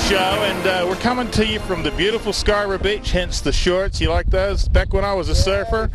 show, and we're coming to you from the beautiful Scarborough beach, hence the shorts. You like those? Back when I was a surfer,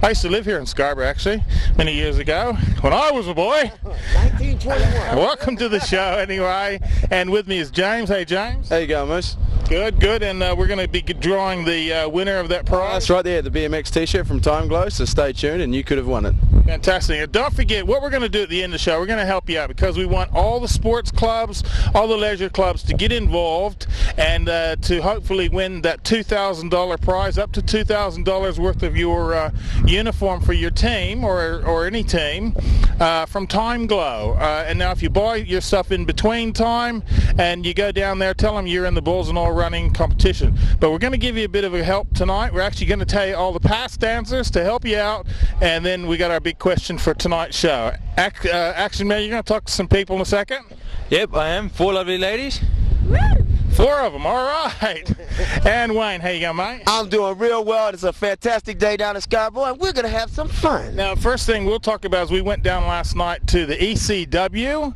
I used to live here in Scarborough, actually, many years ago, when I was a boy. 1921. Welcome to the show, anyway. And with me is James. Hey, James. How you going, Moose? Good, good. And we're going to be drawing the winner of that prize. That's right there, the BMX t-shirt from Time Glow, so stay tuned and you could have won it. Fantastic. And don't forget, what we're going to do at the end of the show, we're going to help you out because we want all the sports clubs, all the leisure clubs to get involved and to hopefully win that $2,000 prize, up to $2,000 worth of your uniform for your team or any team from Time Glow. And now if you buy your stuff in between time and you go down there, tell them you're in the Bulls and All Running competition. But we're going to give you a bit of a help tonight. We're actually going to tell you all the past answers to help you out, and then we got our big question for tonight's show. Action Man, you're going to talk to some people in a second? Yep, I am. 4 lovely ladies. Woo! 4 of them, all right. And Wayne, how you going, mate? I'm doing real well. It's a fantastic day down in Scarborough, and we're going to have some fun. Now, first thing we'll talk about is we went down last night to the ECW,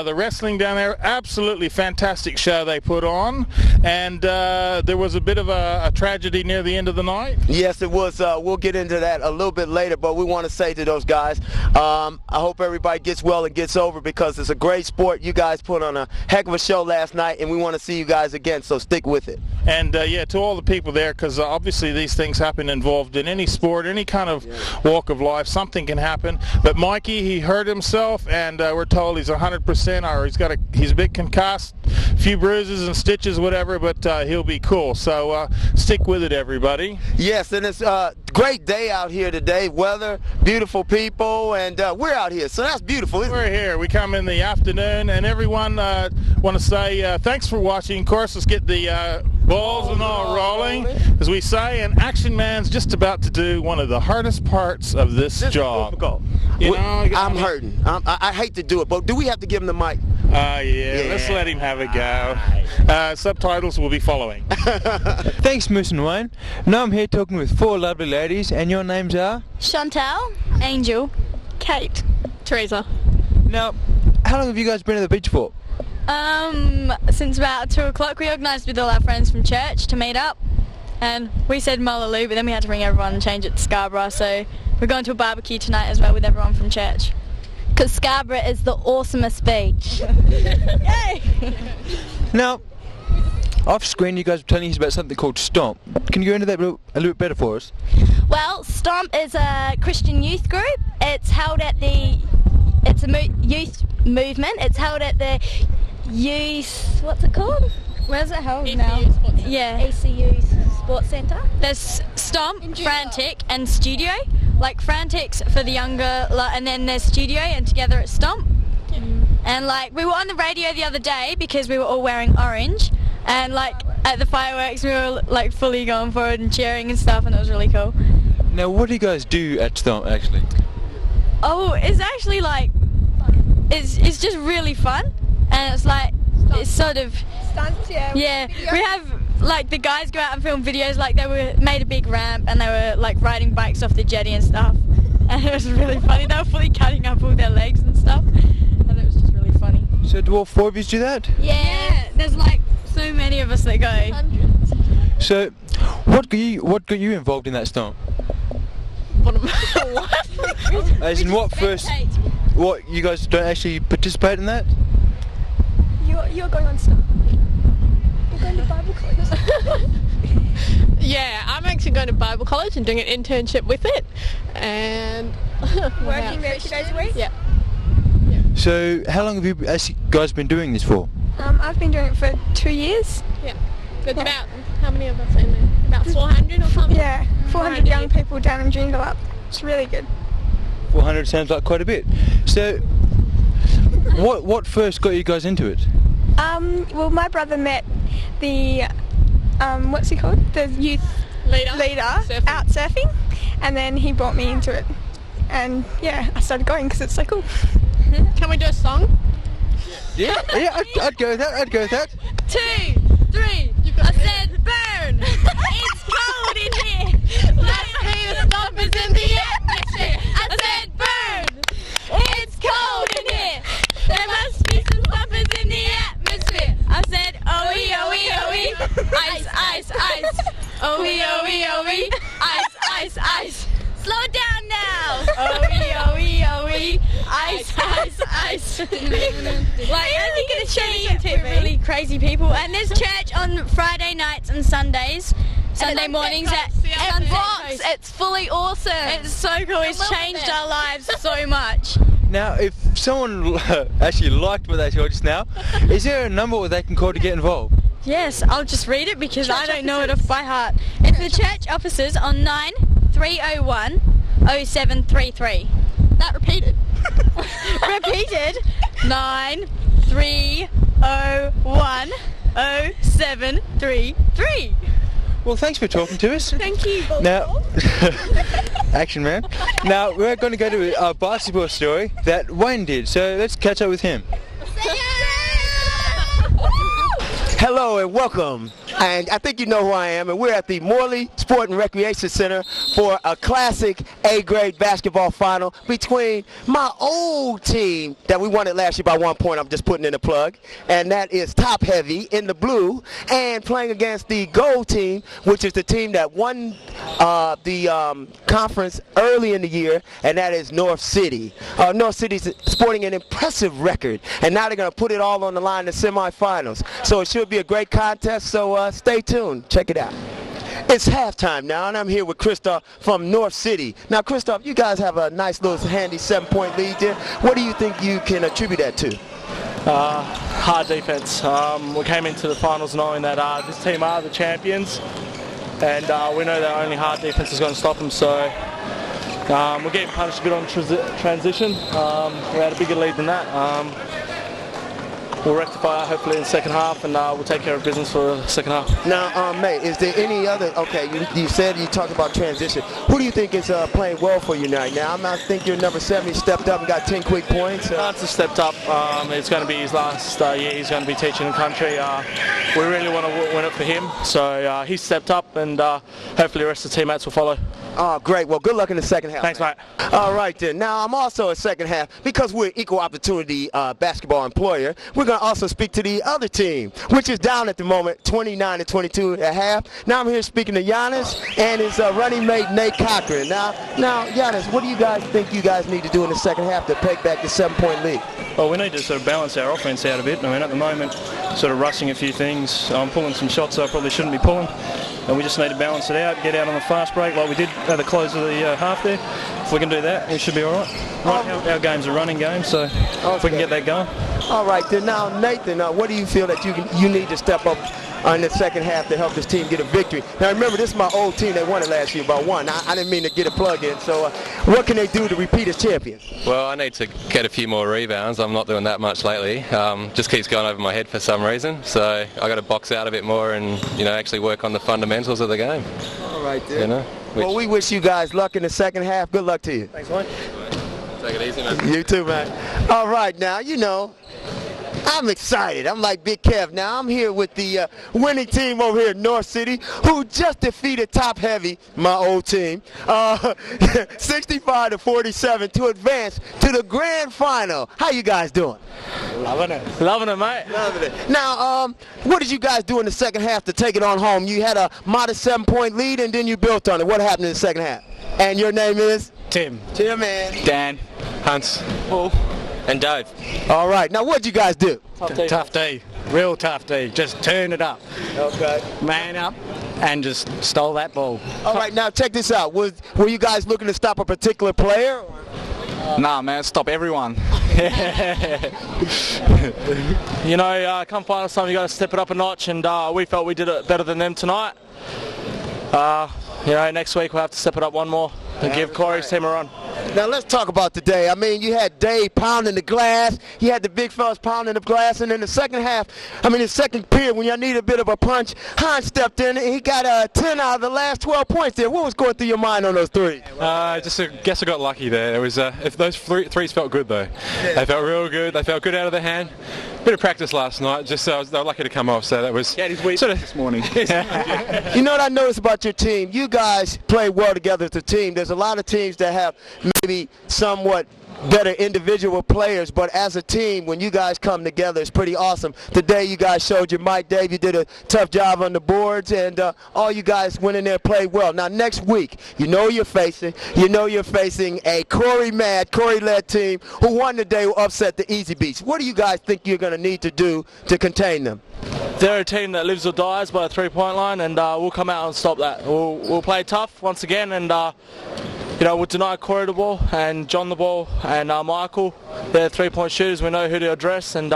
the wrestling down there. Absolutely fantastic show they put on. And there was a bit of a tragedy near the end of the night. Yes, it was. We'll get into that a little bit later, but we want to say to those guys, I hope everybody gets well and gets over because it's a great sport. You guys put on a heck of a show last night, and we want to see you guys again, so stick with it. And yeah, to all the people there, because obviously these things happen involved in any sport, any kind of walk of life, something can happen. But Mikey, he hurt himself, and we're told he's 100%, or he's a bit concussed, a few bruises and stitches, whatever, but he'll be cool. So stick with it, everybody. Yes, and it's a great day out here today. Weather, beautiful people, and we're out here, so that's beautiful, isn't it? We're here. We come in the afternoon, and everyone want to say thanks for watching. Of course, let's get the balls and all rolling, as we say, and Action Man's just about to do one of the hardest parts of this job. Difficult. I'm hurting. I hate to do it, but do we have to give him the mic? Yeah, let's let him have a go. Subtitles will be following. Thanks, Moose and Wayne. Now I'm here talking with 4 lovely ladies, and your names are? Chantal, Angel, Kate, Teresa. Now, how long have you guys been at the beach for? Since about 2 o'clock. We organised with all our friends from church to meet up, and we said Mullaloo, but then we had to bring everyone and change it to Scarborough, so we're going to a barbecue tonight as well with everyone from church. Because Scarborough is the awesomest beach. Yay! Now, off screen you guys were telling us about something called Stomp. Can you go into that a little bit better for us? Well, Stomp is a Christian youth group. It's held at the... It's a youth movement. It's held at the youth... What's it called? Where's it held now? Yeah. ECU Sports Centre. There's Stomp, Frantic and Studio. Like Frantic's for the younger, and then there's Studio, and together it's Stomp. Yeah. And like we were on the radio the other day because we were all wearing orange, and like at the fireworks we were like fully going forward and cheering and stuff, and it was really cool. Now, what do you guys do at Stomp actually? Oh, it's actually like it's just really fun, and it's like it's sort of stunts, yeah. We have like the guys go out and film videos, like they were made a big ramp and they were like riding bikes off the jetty and stuff, and it was really funny. They were fully cutting up all their legs and stuff, and it was just really funny. So do all 4 of you do that? Yeah, there's like so many of us that go. Hundreds. So what got you involved in that Stomp? What? As in what first? What, you guys don't actually participate in that? You're going on Stomp. You're going to Bible college. Yeah, I'm actually going to Bible college and doing an internship with it, and working there 2 days a week. Yeah. So how long have you actually guys been doing this for? I've been doing it for 2 years. Yeah. There's about, how many of us in there? About 400 or something? Yeah, 400 young people down in Joondalup. It's really good. 400 sounds like quite a bit. So what first got you guys into it? Well, my brother met the what's he called? The youth leader out surfing, and then he brought me into it, and yeah, I started going because it's so cool. Can we do a song? Yeah, I'd go with that. 2, 3. I said burn. It's cold in here. Let's be the stompers in the atmosphere. I said burn. It's cold in here. There must be some stompers in the atmosphere. I said oh yo. Oh-wee, oh-wee, oh-wee. Ice, ice, ice. Slow it down now. Oh-wee, oh-wee, oh-wee. Ice, ice, ice. Like, I think it's we're really crazy people. And there's church on Friday nights and Sundays. Sunday mornings at Fox. It's fully awesome. It's so cool. It's changed our lives so much. Now, if someone actually liked what they saw just now, is there a number where they can call to get involved? Yes, I'll just read it because I don't know it off by heart. It's the church officers on 9301 0733. That repeated. Repeated. 9301 0733. Well, thanks for talking to us. Thank you. Now, action man. Now, we're going to go to a basketball story that Wayne did, so let's catch up with him. Hello and welcome. And I think you know who I am, and we're at the Morley Sport and Recreation Center for a classic A-grade basketball final between my old team that we won it last year by 1 point. I'm just putting in a plug, and that is Top Heavy in the blue, and playing against the gold team, which is the team that won the conference early in the year, and that is North City. North City's sporting an impressive record, and now they're going to put it all on the line in the semifinals. So it should be a great contest, so stay tuned. Check it out. It's halftime now, and I'm here with Christoph from North City. Now, Christoph, you guys have a nice little handy 7-point lead there. What do you think you can attribute that to? Hard defense. We came into the finals knowing that this team are the champions, and we know that only hard defense is going to stop them. So we're getting punished a bit on transition. We had a bigger lead than that. We'll rectify hopefully in the second half, and we'll take care of business for the second half. Now, mate, is there any other, okay, you said you talked about transition. Who do you think is playing well for you now? I think your number 7 stepped up and got 10 quick points. Lance has stepped up. It's going to be his last year. He's going to be teaching the country. We really want to win it for him. So he's stepped up, and hopefully the rest of the teammates will follow. Oh, great. Well, good luck in the second half. Thanks, mate. All right, then. Now, I'm also a second half. Because we're equal opportunity basketball employer, we're going to also speak to the other team, which is down at the moment, 29-22 at half. Now I'm here speaking to Giannis and his running mate, Nate Cochran. Now, Giannis, what do you guys think you guys need to do in the second half to take back the 7-point lead? Well, we need to sort of balance our offense out a bit. I mean, at the moment, sort of rushing a few things. I'm pulling some shots I probably shouldn't be pulling. And we just need to balance it out, get out on the fast break like we did at the close of the half there. If we can do that, we should be all right. Our game's a running game, so if we can get that going. All right, then. Now, Nathan, what do you feel that you need to step up in the second half to help this team get a victory? Now, remember, this is my old team. They won it last year by 1. I didn't mean to get a plug in. So what can they do to repeat as champions? Well, I need to get a few more rebounds. I'm not doing that much lately. Just keeps going over my head for some reason. So I got to box out a bit more and, actually work on the fundamentals of the game. All right, then. Well, we wish you guys luck in the second half. Good luck to you. Thanks, mate. Take it easy, man. You too, man. All right, now, I'm excited. I'm like Big Kev. Now, I'm here with the winning team over here at North City, who just defeated Top Heavy, my old team, 65-47 to advance to the grand final. How you guys doing? Loving it. Loving it, mate. Loving it. Now, what did you guys do in the second half to take it on home? You had a modest 7-point lead, and then you built on it. What happened in the second half? And your name is? Tim. Tim and? Dan. Hans. Paul. And Dave. All right. Now, what'd you guys do? Tough D. Real tough D. Just turn it up. Okay. Man up and just stole that ball. All right. Now, check this out. Were you guys looking to stop a particular player? Nah, man. Stop everyone. Come finals time, you got to step it up a notch, and we felt we did it better than them tonight. Next week we'll have to step it up one more and give Corey's team a run. Now let's talk about today. I mean, you had Dave pounding the glass. You had the big fellas pounding the glass. And in the second half, the second period, when y'all needed a bit of a punch, Hans stepped in and he got 10 out of the last 12 points there. What was going through your mind on those threes? I guess I got lucky there. It was if those threes felt good though. Yeah. They felt real good. They felt good out of the hand. Bit of practice last night. Just they were lucky to come off. So that was sort of this morning. You know what I noticed about your team? You guys play well together as a team. There's a lot of teams that have maybe somewhat better individual players, but as a team, when you guys come together, it's pretty awesome. Today, you guys showed your might. Dave, you did a tough job on the boards, and all you guys went in there and played well. Now, next week, you know you're facing a Corey-led team who won today, who upset the Easy Beats. What do you guys think you're going to need to do to contain them? They're a team that lives or dies by a three-point line, and we'll come out and stop that. We'll play tough once again, and we'll deny Corey the ball and John the ball and Michael. They're three-point shooters. We know who to address, and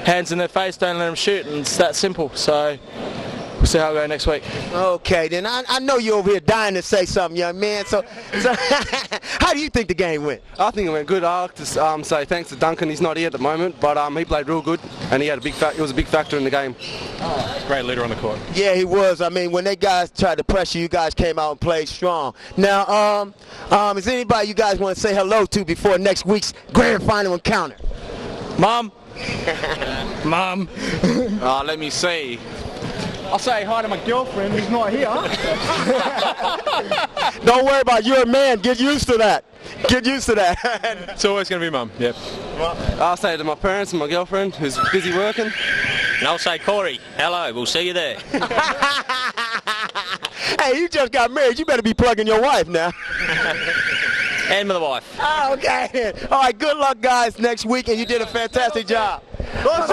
hands in their face, don't let them shoot, and it's that simple. So we'll see how we go next week. Okay, then I know you're over here dying to say something, young man. So how do you think the game went? I think it went good. I like to say thanks to Duncan. He's not here at the moment, but he played real good, and he was a big factor in the game. Great leader on the court. Yeah, he was. I mean, when they guys tried to pressure you, guys came out and played strong. Now, is anybody you guys want to say hello to before next week's grand final encounter? Mom. Mom. Let me see. I'll say hi to my girlfriend who's not here. Don't worry about it. You're a man. Get used to that. Get used to that. It's always going to be Mum, yep. I'll say to my parents and my girlfriend who's busy working. And I'll say, Corey, hello, we'll see you there. Hey, you just got married. You better be plugging your wife now. And my wife. Oh, okay. All right, good luck, guys, next week, and you did a fantastic job. Now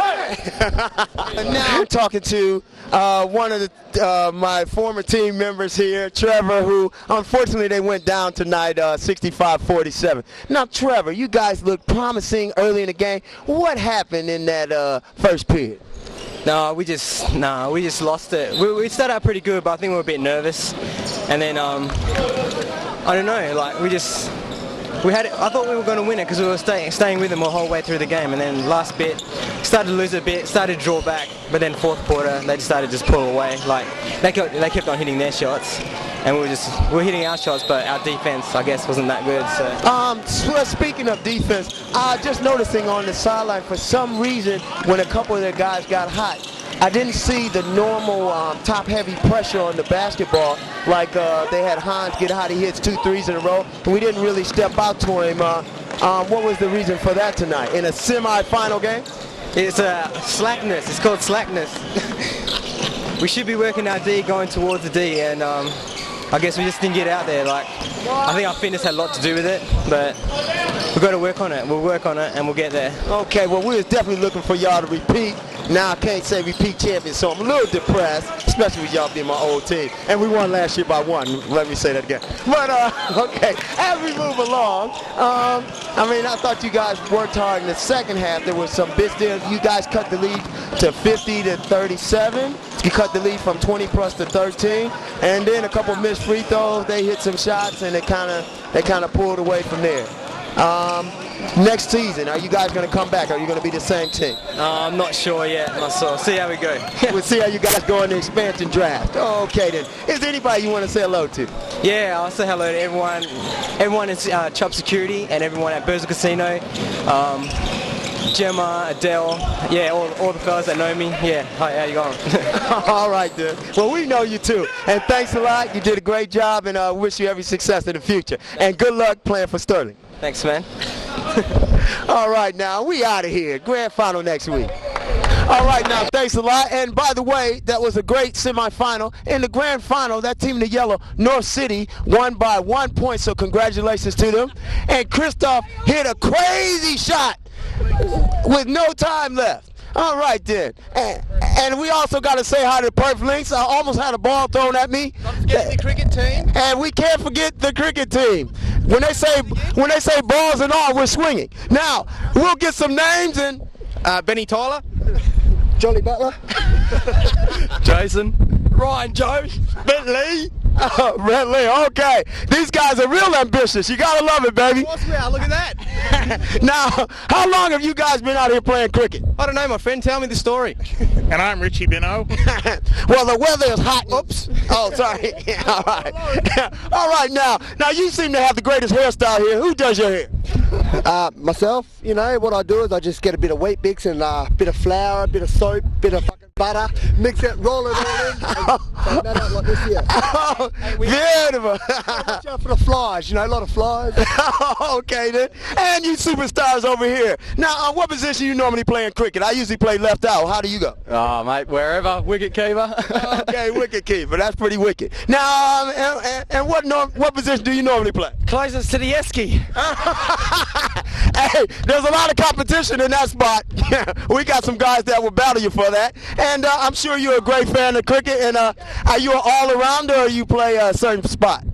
I'm talking to one of my former team members here, Trevor, who unfortunately they went down tonight 65-47. Now, Trevor, you guys looked promising early in the game. What happened in that first period? No, we just lost it. We started out pretty good, but I think we were a bit nervous. And then I don't know, like I thought we were going to win it because we were staying with them the whole way through the game, and then last bit started to lose a bit, started to draw back, but then fourth quarter they decided to just pull away. Like they kept on hitting their shots, and we were hitting our shots, but our defense I guess wasn't that good. So speaking of defense, just noticing on the sideline for some reason when a couple of their guys got hot, I didn't see the normal top-heavy pressure on the basketball like they had Hans get hot. He hits 2 threes in a row, and we didn't really step out to him. What was the reason for that tonight in a semi-final game? It's slackness. It's called slackness. We should be working our D, going towards the D, and I guess we just didn't get out there. Like, I think our fitness had a lot to do with it, but we've got to work on it. We'll work on it, and we'll get there. Okay, well, we was definitely looking for y'all to repeat. Now I can't say repeat champions, so I'm a little depressed, especially with y'all being my old team. And we won last year by 1. Let me say that again. But, okay, as we move along, I thought you guys worked hard in the second half. There was some bits there. You guys cut the lead to 50-37. You cut the lead from 20+ to 13. And then a couple missed free throws. They hit some shots, and they kind of pulled away from there. Next season, are you guys going to come back? Are you going to be the same team? I'm not sure yet. So see how we go. We'll see how you guys go in the expansion draft. Okay then. Is there anybody you want to say hello to? Yeah, I'll say hello to everyone in Chop Security and everyone at Burza Casino. Gemma, Adele, yeah, all the fellas that know me. Yeah, hi, how you going? All right, then. Well, we know you too. And thanks a lot. You did a great job, and I wish you every success in the future. And good luck playing for Sterling. Thanks, man. All right, now, we out of here. Grand final next week. All right, now, thanks a lot. And by the way, that was a great semifinal. In the grand final, that team in the yellow, North City, won by 1 point, so congratulations to them. And Christoph hit a crazy shot with no time left. All right, then. And we also got to say hi to the Perth Lynx. I almost had a ball thrown at me. Not forgetting the cricket team. And we can't forget the cricket team. When they say balls and all, we're swinging. Now, we'll get some names and Benny Tyler. Johnny Butler. Jason. Ryan Jones. Bentley. Red Lee, okay. These guys are real ambitious. You gotta love it, baby. Of course we are. Look at that. Now, how long have you guys been out here playing cricket? I don't know, my friend. Tell me the story. And I'm Richie Bino. Well, the weather is hot. Oops. Oh, sorry. Yeah, all right. All right, now you seem to have the greatest hairstyle here. Who does your hair? Myself. You know, what I do is I just get a bit of wheat bix and a bit of flour, a bit of soap, bit of fucking butter, mix it, roll it all in, and that out like this here. Oh, beautiful. Watch out for the flies, you know, a lot of flies. Okay then. And you superstars over here. Now, what position you normally play in cricket? I usually play left out. How do you go? Oh, mate, wherever, wicket keeper. Okay, wicket keeper. That's pretty wicked. Now, and what position do you normally play? Closest to the esky. Hey, there's a lot of competition in that spot. We got some guys that will battle you for that. And I'm sure you're a great fan of cricket. And are you an all-arounder or you play a certain spot?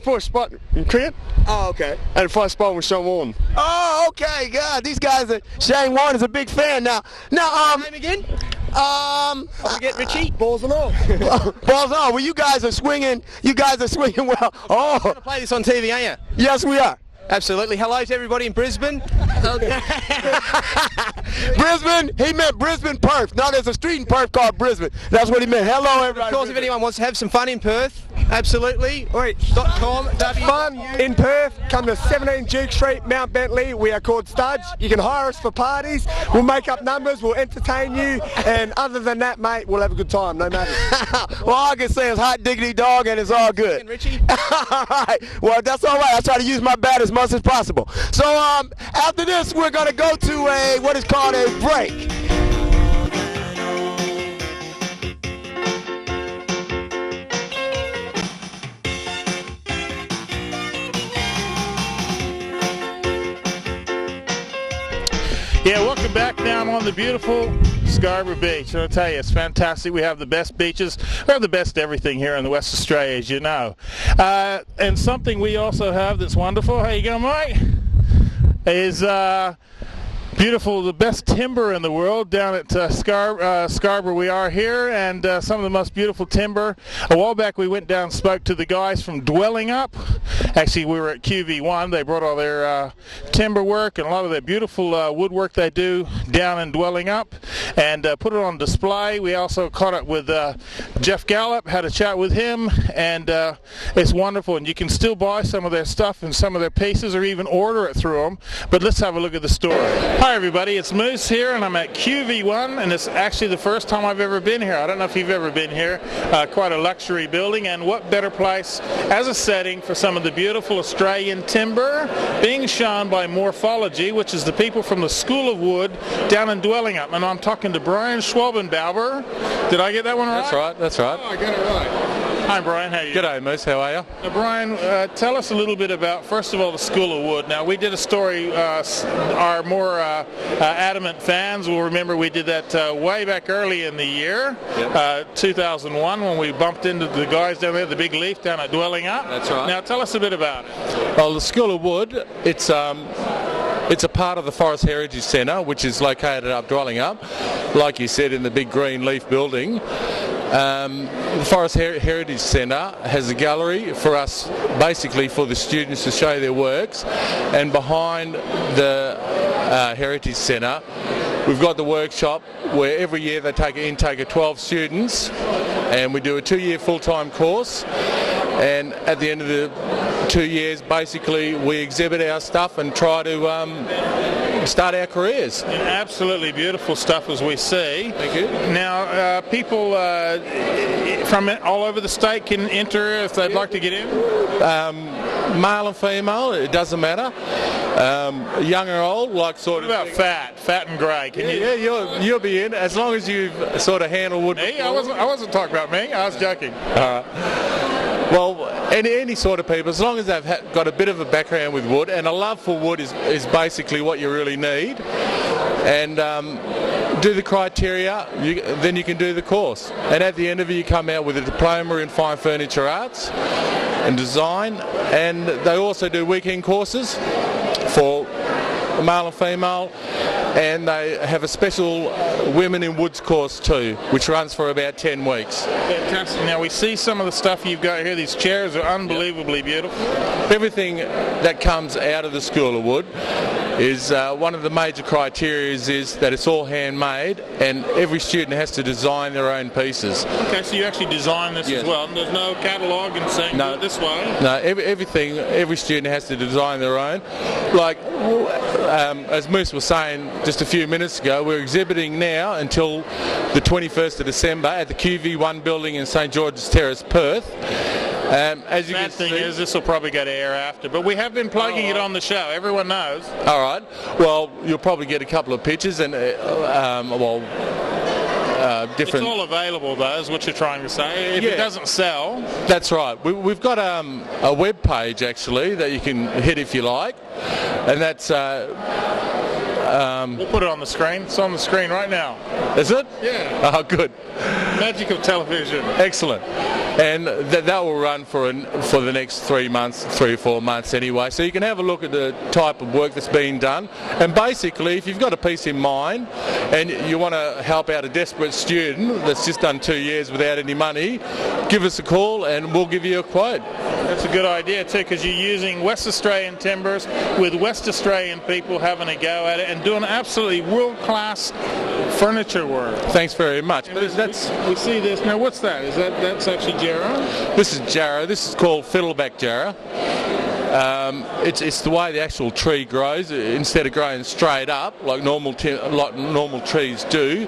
First spot in cricket. Oh, okay. And first spot with Sean Warren. Oh, okay. God, these guys Shane Warren is a big fan now. Name again? Get Richie. Balls and all. Balls and all. Well, you guys are swinging. You guys are swinging well. Oh. You're going to play this on TV, aren't you? Yes, we are. Absolutely. Hello to everybody in Brisbane. Okay. Brisbane, he meant Brisbane, Perth. No, there's a street in Perth called Brisbane. That's what he meant. Hello, everybody. Of course, if anyone wants to have some fun in Perth, absolutely. .com. Fun in Perth. Come to 17 Duke Street, Mount Bentley. We are called Studs. You can hire us for parties. We'll make up numbers. We'll entertain you. And other than that, mate, we'll have a good time, no matter. Well, all I can say is hot diggity dog, and it's all good. Richie. All right. Well, that's all right. I try to use my bat as much as possible. So after this, we're going to go to what is called a break. Yeah, welcome back. Now I'm on the beautiful Scarborough Beach. I'll tell you, it's fantastic. We have the best beaches. We have the best everything here in the West Australia, as you know. And something we also have that's wonderful, how you going, Mike? Is beautiful, the best timber in the world down at Scarborough. We are here, and some of the most beautiful timber. A while back we went down and spoke to the guys from Dwelling Up. Actually, we were at QV1. They brought all their timber work and a lot of their beautiful woodwork they do down in Dwelling Up and put it on display. We also caught up with Geoff Gallop, had a chat with him, and it's wonderful. And you can still buy some of their stuff and some of their pieces or even order it through them. But let's have a look at the store. Hi everybody, it's Moose here and I'm at QV1 and it's actually the first time I've ever been here. I don't know if you've ever been here. Quite a luxury building, and what better place as a setting for some of the beautiful Australian timber being shown by Morthology, which is the people from the School of Wood down in Dwelling Up. And I'm talking to Brian Schwabenbauer. Did I get that one right? That's right. Oh, I got it right. Hi Brian, how are you? G'day Moose, how are you? Now, Brian, tell us a little bit about, first of all, the School of Wood. Now, we did a story, our more adamant fans will remember we did that way back early in the year, 2001, when we bumped into the guys down there, the Big Leaf down at Dwelling Up. That's right. Now, tell us a bit about it. Well, the School of Wood, it's a part of the Forest Heritage Centre, which is located up Dwelling Up, like you said, in the big green leaf building. The Forest Heritage Centre has a gallery for us, basically for the students to show their works, and behind the Heritage Centre we've got the workshop where every year they take an intake of 12 students and we do a 2-year full-time course, and at the end of the 2 years basically we exhibit our stuff and try to start our careers. Absolutely beautiful stuff as we see. Thank you. Now people from all over the state can enter if they'd like to get in? Male and female, it doesn't matter. Young or old, like sort of. What about fat and grey? You'll be in as long as you've sort of handled wood. Me? I wasn't talking about me. I was joking. Well, any sort of people, as long as they've got a bit of a background with wood, and a love for wood is basically what you really need, and do the criteria, then you can do the course. And at the end of it, you come out with a diploma in fine furniture arts and design, and they also do weekend courses for male and female, and they have a special Women in Woods course too, which runs for about 10 weeks. Fantastic. Now we see some of the stuff you've got here. These chairs are unbelievably beautiful. Everything that comes out of the School of Wood is one of the major criteria is that it's all handmade, and every student has to design their own pieces. Okay, so you actually design this as well, and there's no catalogue and saying do it this way? No, every student has to design their own. Like, as Moose was saying just a few minutes ago, we're exhibiting now until the 21st of December at the QV1 building in St George's Terrace, Perth. As you Bad thing is, this will probably go to air after, but we have been plugging it on the show. Everyone knows. All right. Well, you'll probably get a couple of pictures and different. It's all available, though, is what you're trying to say. If it doesn't sell. That's right. We've got a web page actually that you can hit if you like, and that's. We'll put it on the screen. It's on the screen right now. Is it? Yeah. Oh, good. Magic of television. Excellent. And that will run for the next 3 or 4 months anyway. So you can have a look at the type of work that's being done. And basically, if you've got a piece in mind and you want to help out a desperate student that's just done 2 years without any money, give us a call and we'll give you a quote. That's a good idea too, because you're using West Australian timbers with West Australian people having a go at it and doing absolutely world-class furniture work. Thanks very much. We see this now. What's that? That's actually jarrah? This is jarrah. This is called fiddleback jarrah. It's the way the actual tree grows. Instead of growing straight up like normal trees do,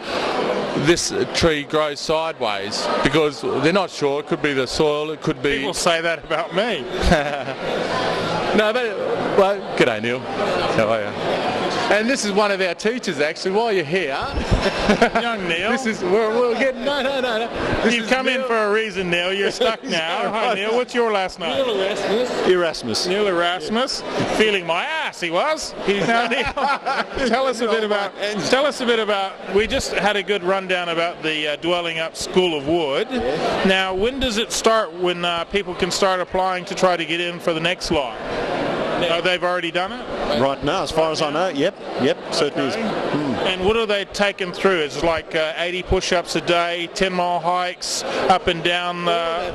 this tree grows sideways because they're not sure. It could be the soil. It could be. People say that about me. No, but well, g'day Neil. How are you? And this is one of our teachers, actually. While you're here, young Neil. This is we're getting no. You've come in for a reason, Neil. You're stuck now. Hi, Neil. What's your last name? Neil Erasmus. Neil Erasmus. Feeling my ass, he was. Now, Neil, tell us a bit about. We just had a good rundown about the Dwelling Up School of Wood. Yeah. Now, when does it start? When people can start applying to try to get in for the next lot? Oh, they've already done it? Right now, as far as I know, yep, certainly is. And what are they taking through? It's like 80 push-ups a day, 10-mile hikes, up and down.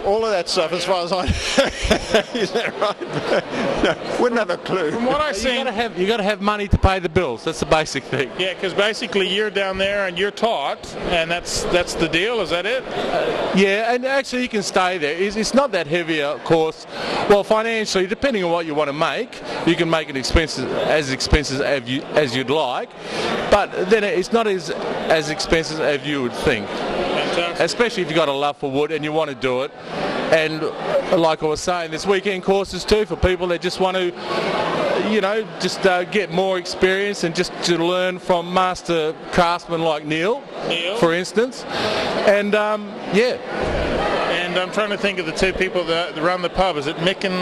All of that stuff, as far as I know. Is that right? No, wouldn't have a clue. From what I see, you got to have money to pay the bills. That's the basic thing. Yeah, because basically you're down there and you're taught, and that's the deal. Is that it? Yeah, and actually you can stay there. It's not that heavy a course. Well, financially, depending on what you want to make, you can make it as expensive as you'd like, but then it's not as expensive as you would think. Fantastic. Especially if you've got a love for wood and you want to do it. And like I was saying, there's weekend courses too for people that just want to, just get more experience and just to learn from master craftsmen like Neil, for instance. And And I'm trying to think of the two people that run the pub. Is it Mick and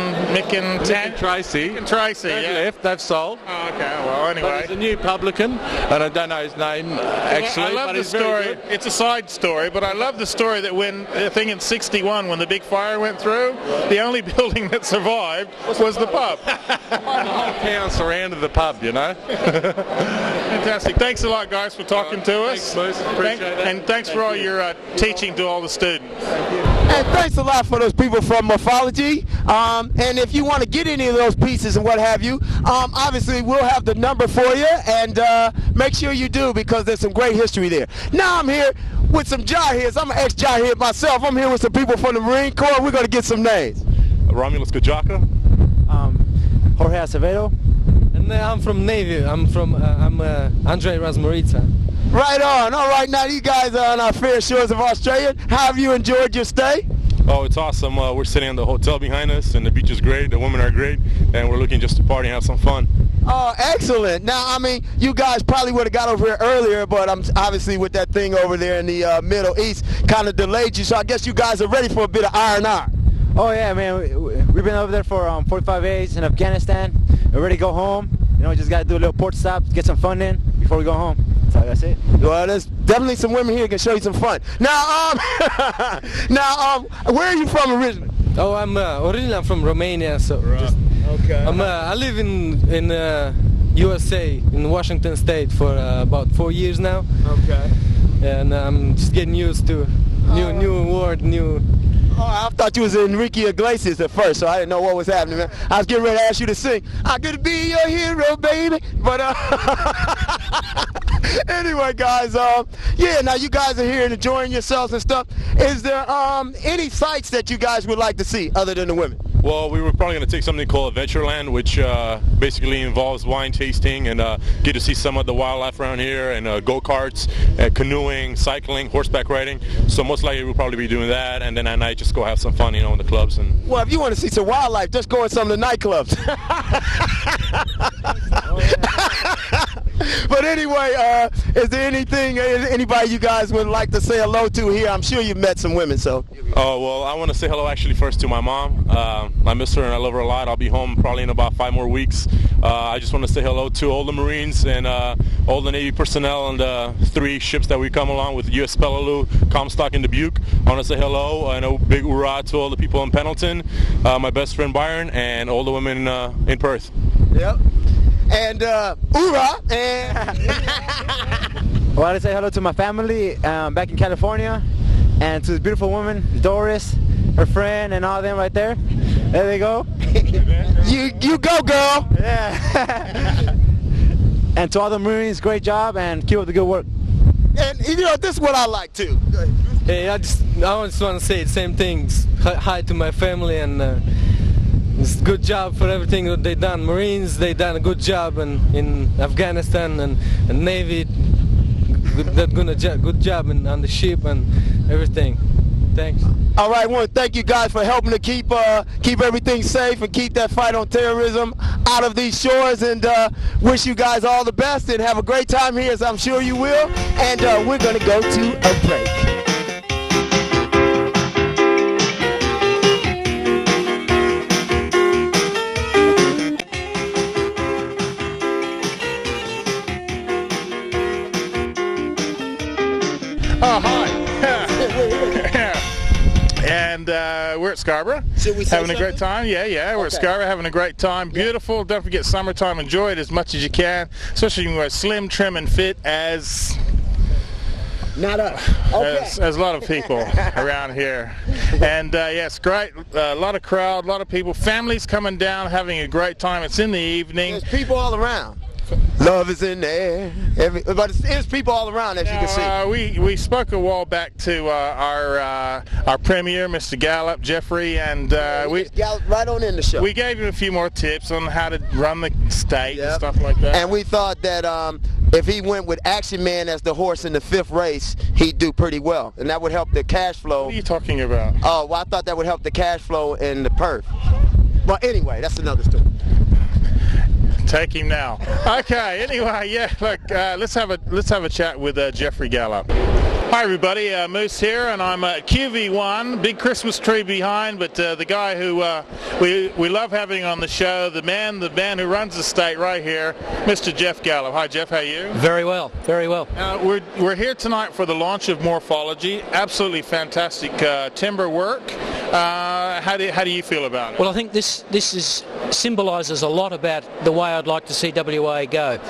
Tracy? Mick and Tracy, They've yeah. left. They've sold. Oh, okay. Well, anyway. But there's a new publican, and I don't know his name actually. I love the story. It's a side story, but I love the story that when I think in '61, when the big fire went through, the only building that survived was the pub. The whole town surrounded the pub, Fantastic. Thanks a lot, guys, for talking to us. Thanks, Bruce. Appreciate that. And thanks for all your teaching to all the students. And thanks a lot for those people from Morthology. And if you want to get any of those pieces and what have you, obviously we'll have the number for you, and make sure you do, because there's some great history there. Now I'm here with some Jawheads. I'm an ex-Jawhead myself. I'm here with some people from the Marine Corps. We're going to get some names. Romulus Kajaka. Jorge Acevedo. And I'm from Navy. I'm Andre Rasmorica. Right on. All right, now you guys are on our fair shores of Australia. How have you enjoyed your stay? Oh, it's awesome. We're sitting in the hotel behind us, and the beach is great. The women are great, and we're looking just to party and have some fun. Oh, excellent. Now, I mean, you guys probably would have got over here earlier, but I'm obviously with that thing over there in the Middle East kind of delayed you, so I guess you guys are ready for a bit of R&R. Oh, yeah, man. We've been over there for 45 days in Afghanistan. We're ready to go home. Just got to do a little port stop, get some fun in before we go home. That's it. Well, there's definitely some women here who can show you some fun. Now, where are you from originally? Oh, I'm originally from Romania, so okay. I live in USA, in Washington State, for about 4 years now. Okay. And I'm just getting used to new world, new. I thought you was Enrique Iglesias at first, so I didn't know what was happening, man. I was getting ready to ask you to sing, I could be your hero, baby. But anyway, guys, yeah, now you guys are here and enjoying yourselves and stuff. Is there any sights that you guys would like to see other than the women? Well, we were probably going to take something called Adventureland, which basically involves wine tasting and get to see some of the wildlife around here, and go-karts, canoeing, cycling, horseback riding. So most likely we'll probably be doing that, and then at night just go have some fun, in the clubs. And well, if you want to see some wildlife, just go in some of the nightclubs. But anyway, is there anybody you guys would like to say hello to here? I'm sure you've met some women, so. Oh, well, I want to say hello actually first to my mom. I miss her and I love her a lot. I'll be home probably in about 5 more weeks. I just want to say hello to all the Marines and all the Navy personnel and the 3 ships that we come along with, U.S. Peleliu, Comstock, and Dubuque. I want to say hello and a big hoorah to all the people in Pendleton, my best friend Byron, and all the women in Perth. Yep. And hoorah! And I want to say hello to my family back in California, and to this beautiful woman, Doris, her friend, and all them right there. There they go. you go, girl. Yeah. And to all the Marines, great job, and keep up the good work. And this is what I like too. Hey, I just want to say the same things. Hi to my family, and it's good job for everything that they done. Marines, they done a good job in Afghanistan, and Navy, good job on the ship and everything. Thanks. All right, I want to thank you guys for helping to keep everything safe and keep that fight on terrorism out of these shores, and wish you guys all the best and have a great time here, as I'm sure you will. And we're going to go to a break. Oh, hi. And we're at Scarborough, having a great time. Yeah, we're at Scarborough having a great time. Beautiful. Don't forget summertime. Enjoy it as much as you can, especially when you're slim, trim, and fit as not us. Okay. As a lot of people around here. And yeah, it's great. A lot of crowd, a lot of people, families coming down, having a great time. It's in the evening. There's people all around. Love is in there. But it's people all around, as you can see. We spoke a while back to our premier, Mr. Gallop, Jeffrey, and we Gallop right on in the show. We gave him a few more tips on how to run the state and stuff like that. And we thought that if he went with Action Man as the horse in the 5th race, he'd do pretty well, and that would help the cash flow. What are you talking about? Oh, well, I thought that would help the cash flow in the Perth. Well, anyway, that's another story. Take him now. Okay. Anyway, yeah. Look, let's have a chat with Jeffrey Gallop. Hi everybody, Moose here, and I'm at QV1. Big Christmas tree behind, but the guy who we love having on the show, the man who runs the state right here, Mr. Geoff Gallop. Hi Jeff, how are you? Very well, very well. We're here tonight for the launch of Morthology. Absolutely fantastic timber work. How do you feel about it? Well, I think this symbolises a lot about the way I'd like to see WA go.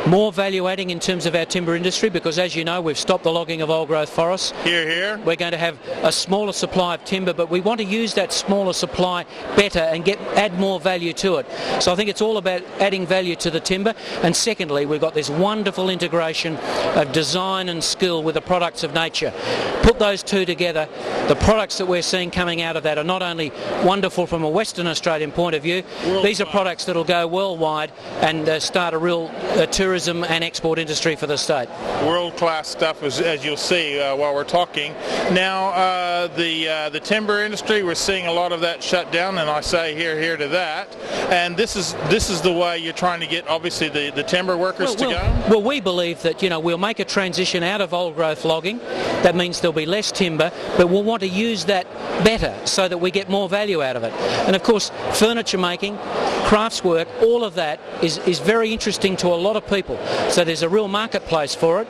More value adding in terms of our timber industry, because as you know, we've stopped the logging of old growth forests. Here. We're going to have a smaller supply of timber, but we want to use that smaller supply better and add more value to it. So I think it's all about adding value to the timber. And secondly, we've got this wonderful integration of design and skill with the products of nature. Put those two together, the products that we're seeing coming out of that are not only wonderful from a Western Australian point of view, these are products that will go worldwide and start a real tourism and export industry for the state. World-class stuff, as you'll see while we're talking. Now, the timber industry, we're seeing a lot of that shut down, and I say here to that. And this is the way you're trying to get, obviously, the timber workers to go? Well, we believe that, we'll make a transition out of old growth logging. That means there'll be less timber, but we'll want to use that better so that we get more value out of it. And of course, furniture making, craftswork, all of that is very interesting to a lot of people. So there's a real marketplace for it.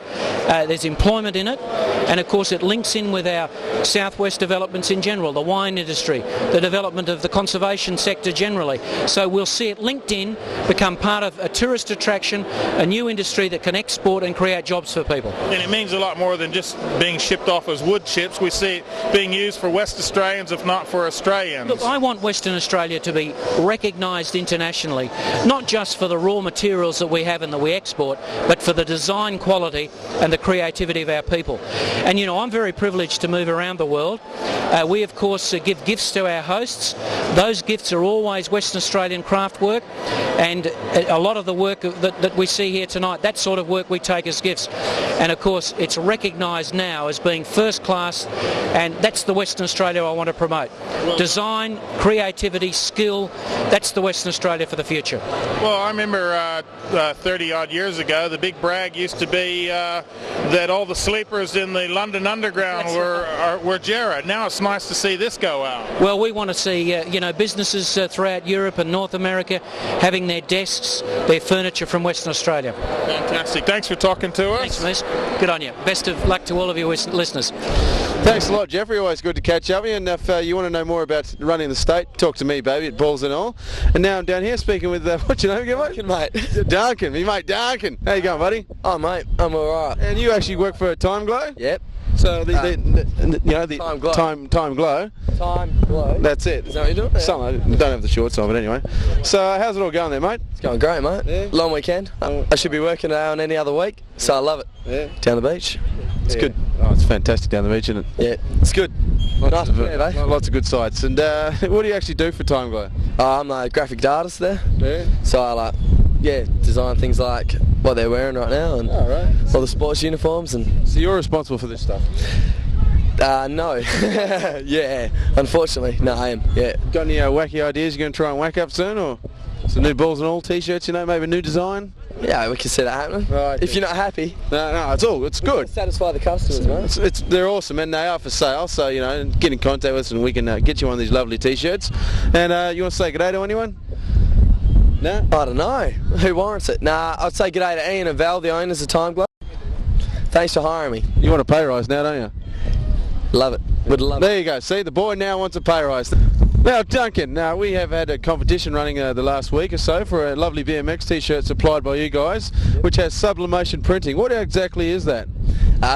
There's employment in it, and of course it links in with our southwest developments in general, the wine industry, the development of the conservation sector generally. So we'll see it linked in, become part of a tourist attraction, a new industry that can export and create jobs for people. And it means a lot more than just being shipped off as wood chips. We see it being used for West Australians, if not for Australians. Look, I want Western Australia to be recognised internationally, not just for the raw materials that we have and that we export, but for the design quality and the creativity of our people. And you know, I'm very privileged to move around the world. We of course give gifts to our hosts. Those gifts are always Western Australian craft work, and a lot of the work that we see here tonight, that sort of work we take as gifts. And of course it's recognised now as being first class, and that's the Western Australia I want to promote. Design, creativity, skill, that's the Western Australia for the future. Well, I remember 30 odd years ago, the big brag used to be that all the sleepers in the London Underground were Jarrah. Now it's nice to see this go out. Well, we want to see businesses throughout Europe and North America having their desks, their furniture from Western Australia. Fantastic. Thanks for talking to us. Thanks, miss. Good on you. Best of luck to all of your listeners. Thanks a lot, Jeffrey. Always good to catch up with you. And if you want to know more about running the state, talk to me, baby, at Balls and All. And now I'm down here speaking with, what's your name again, mate? Duncan, mate. Duncan, me mate Duncan. How you going, buddy? Oh, mate, I'm alright. And you actually work for Time Glow? Yep. So the Time Glow. Time Glow. Time Glow. That's it. Is that what you're doing? Some, I don't have the shorts on, but anyway. So how's it all going there, mate? It's going great, mate. Yeah. Long weekend. I should be working on any other week, so I love it. Yeah. Down the beach. It's good. Oh, it's fantastic down the beach, isn't it? Yeah, it's good. Lots of good sights. And what do you actually do for Time Glow? I'm a graphic artist there. Yeah. So I design things like what they're wearing right now and all the sports uniforms. And so you're responsible for this stuff? No. Yeah, unfortunately. No, I am. Yeah. Got any wacky ideas you're going to try and whack up soon, or some new Balls and All t-shirts, maybe a new design? Yeah, we can see that happening. Right. If you're not happy. No, it's good. Satisfy the customers, mate. They're awesome, and they are for sale, so, get in contact with us and we can get you one of these lovely t-shirts. And you want to say good day to anyone? No? I don't know. Who warrants it? Nah, I'd say good day to Ian and Val, the owners of Time Glow. Thanks for hiring me. You want a pay rise now, don't you? Love it. Would love it. There you go. See, the boy now wants a pay rise. Now, Duncan, we have had a competition running the last week or so for a lovely BMX t-shirt supplied by you guys, which has sublimation printing. What exactly is that?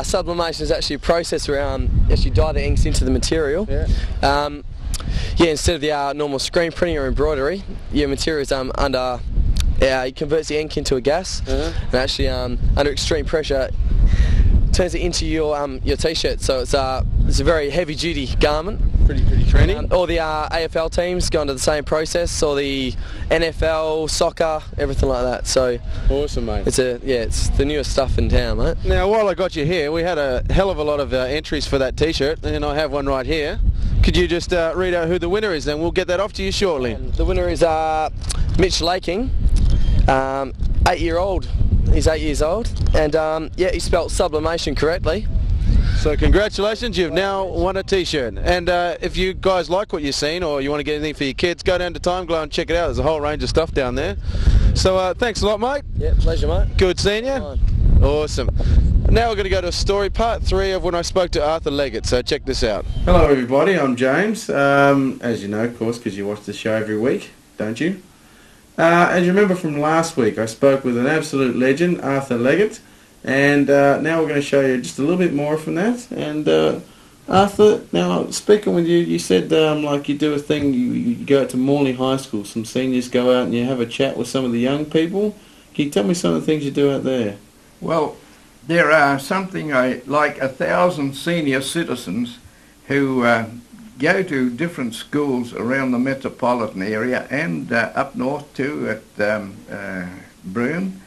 Sublimation is actually a process where you dye the inks into the material. Yeah. Instead of the normal screen printing or embroidery, your material is it converts the ink into a gas, and actually under extreme pressure turns it into your t-shirt. So it's a very heavy duty garment. Pretty trendy. All the AFL teams go under the same process, or the NFL, soccer, everything like that. So awesome, mate. It's the newest stuff in town, mate. Now, while I got you here, we had a hell of a lot of entries for that t-shirt, and I have one right here. Could you just read out who the winner is, then we'll get that off to you shortly. The winner is Mitch Laking, 8-year-old. He's 8 years old, and he spelt sublimation correctly. So congratulations, you've now won a t-shirt. And if you guys like what you've seen, or you want to get anything for your kids, go down to Time Glow and check it out. There's a whole range of stuff down there. So thanks a lot, mate. Yeah, pleasure, mate. Good seeing you. Awesome. Now we're going to go to a story, part 3 of when I spoke to Arthur Leggitt, so check this out. Hello everybody, I'm James. As you know, of course, because you watch the show every week, don't you? As you remember from last week, I spoke with an absolute legend, Arthur Leggitt, and now we're going to show you just a little bit more from that. And Arthur, now speaking with you, you said like you do a thing, you go out to Morley High School, some seniors go out and you have a chat with some of the young people. Can you tell me some of the things you do out there? Well, there are something like 1,000 senior citizens who go to different schools around the metropolitan area and up north too at Broome,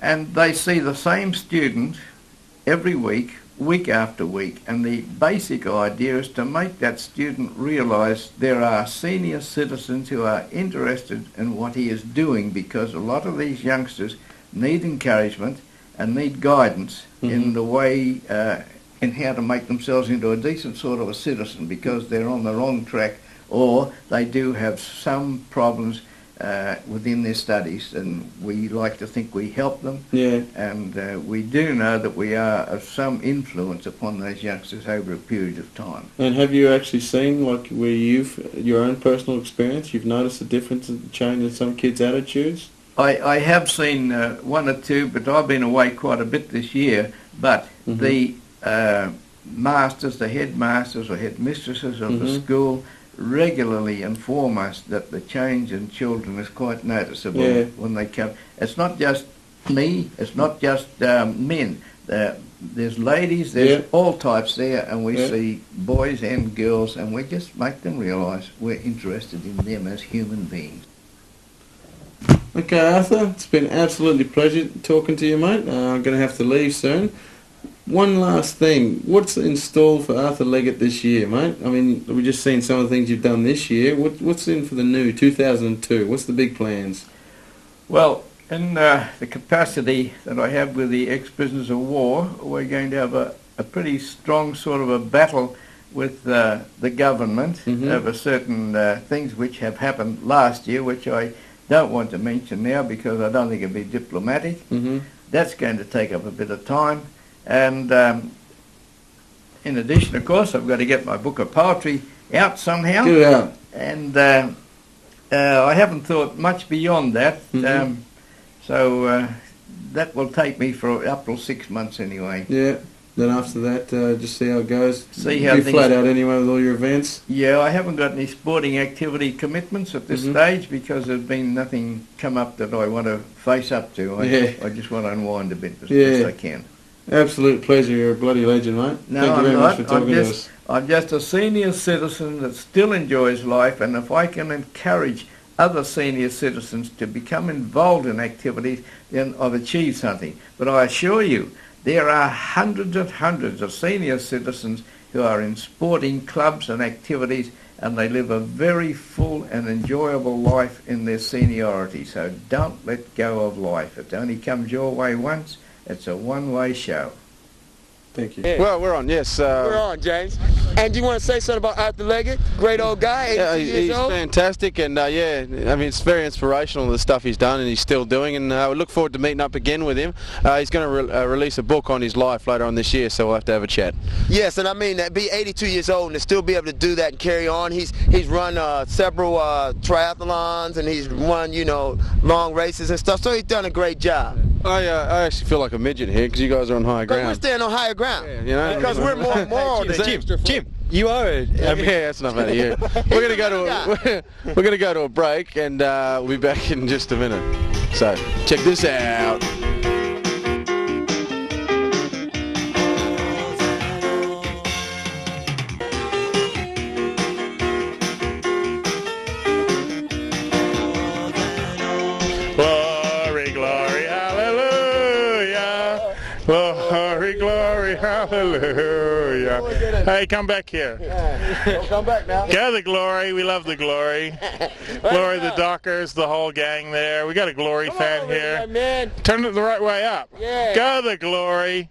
and they see the same student every week, week after week, and the basic idea is to make that student realise there are senior citizens who are interested in what he is doing, because a lot of these youngsters need encouragement and need guidance in the way in how to make themselves into a decent sort of a citizen, because they're on the wrong track, or they do have some problems within their studies, and we like to think we help them. Yeah. And we do know that we are of some influence upon those youngsters over a period of time. And have you actually seen, like, where your own personal experience, you've noticed a difference in change in some kids' attitudes? I have seen one or two, but I've been away quite a bit this year. But the masters, the headmasters or headmistresses of the school regularly inform us that the change in children is quite noticeable when they come. It's not just me, it's not just men. There's ladies, there's all types there, and we see boys and girls, and we just make them realise we're interested in them as human beings. Okay, Arthur, it's been absolutely pleasure talking to you, mate. I'm going to have to leave soon. One last thing, what's in store for Arthur Leggitt this year, mate? I mean, we've just seen some of the things you've done this year. What's in for the new 2002? What's the big plans? Well, in the capacity that I have with the ex-prisoners of war, we're going to have a pretty strong sort of a battle with the government over certain things which have happened last year, which I don't want to mention now because I don't think it'd be diplomatic. That's going to take up a bit of time. And in addition, of course, I've got to get my book of poetry out somehow. Get it out. And I haven't thought much beyond that. So that will take me for up to 6 months anyway. Yeah. Then after that, just see how it goes. See how Be things flat out anyway with all your events. Yeah, I haven't got any sporting activity commitments at this stage because there's been nothing come up that I want to face up to. I just want to unwind a bit as best I can. Absolute pleasure. You're a bloody legend, mate. No, Thank you very much for I'm talking to us. I'm just a senior citizen that still enjoys life, and if I can encourage other senior citizens to become involved in activities, then I've achieved something. But I assure you, there are hundreds and hundreds of senior citizens who are in sporting clubs and activities, and they live a very full and enjoyable life in their seniority. So don't let go of life. It only comes your way once. It's a one-way show. Thank you. Yeah. Well, we're on, yes. We're on, James. And do you want to say something about Arthur Leggitt? Great old guy, 82 years old. He's fantastic, and yeah, I mean, it's very inspirational, the stuff he's done and he's still doing, and we look forward to meeting up again with him. He's going to release a book on his life later on this year, so we'll have to have a chat. Yes, and I mean, be 82 years old and to still be able to do that and carry on. He's run several triathlons, and he's run, you know, long races and stuff, so he's done a great job. I actually feel like a midget here because you guys are on higher ground. But we're staying on higher ground. Yeah, you know, because we're more moral than Jim, you are a... yeah, that's enough out of you. We're going to go to we're going to go to a break, and we'll be back in just a minute. So check this out. Glory, glory, hallelujah. Glory, glory, hallelujah. Hey, come back here. Come back now. Go the glory. We love the glory. Glory, the Dockers, the whole gang there. We got a glory fan here. Man. Turn it the right way up. Yeah. Go the glory.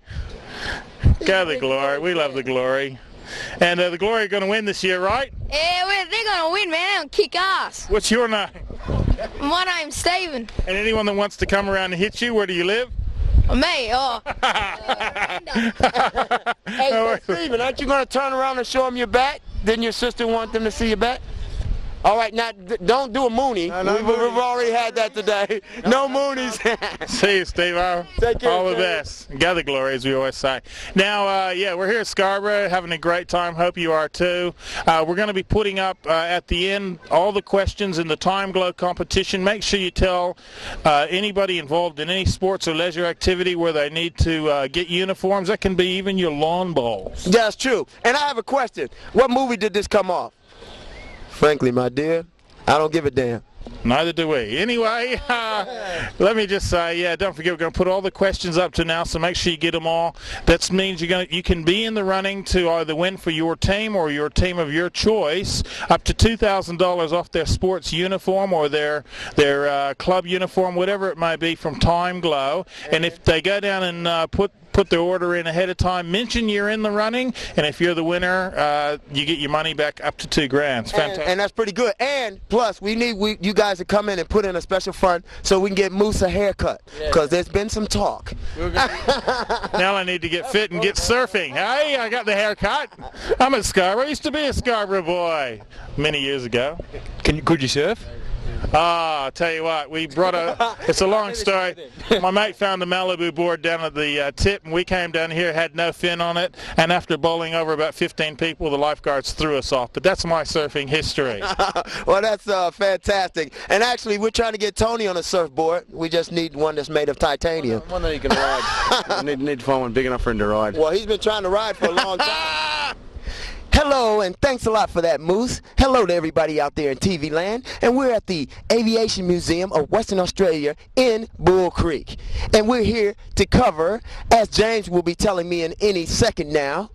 Go the glory. We love the glory. And the glory are going to win this year, right? Yeah, they're going to win, man. They're going to kick ass. What's your name? My name's Stephen. And anyone that wants to come around and hit you, where do you live? Me? Oh. Hey, Stephen, aren't you going to turn around and show them your bat? Didn't your sister want them to see your bat? All right, now don't do a Mooney. No, We've already had that today. No Moonies. See you, Steve. Take care, all the Steve. best. Gather glory, as we always say. Now, yeah, we're here at Scarborough having a great time. Hope you are too. We're going to be putting up at the end all the questions in the Time Glow competition. Make sure you tell anybody involved in any sports or leisure activity where they need to get uniforms. That can be even your lawn bowls. That's true. And I have a question. What movie did this come off? Frankly, my dear, I don't give a damn. Neither do we. Anyway, let me just say, yeah, don't forget we're going to put all the questions up to now, so make sure you get them all. That means you can be in the running to either win for your team or your team of your choice up to $2,000 off their sports uniform or their club uniform, whatever it may be, from Time Glow. And if they go down and put put the order in ahead of time, mention you're in the running, and if you're the winner, you get your money back up to $2,000. It's fantastic. And that's pretty good. And plus, we need you guys to come in and put in a special fund so we can get Moose a haircut, because there's been some talk. Now I need to get fit and get surfing. Hey, I got the haircut. I'm at Scarborough. I used to be a Scarborough boy many years ago. Could you surf? I'll tell you what, we brought it's a long story. My mate found a Malibu board down at the tip, and we came down here, had no fin on it, and after bowling over about 15 people, the lifeguards threw us off. But that's my surfing history. Well, that's fantastic. And actually, we're trying to get Tony on a surfboard. We just need one that's made of titanium. One that he can ride. need to find one big enough for him to ride. Well, he's been trying to ride for a long time. Hello, and thanks a lot for that, Moose. Hello to everybody out there in TV land. And we're at the Aviation Museum of Western Australia in Bull Creek. And we're here to cover, as James will be telling me in any second now,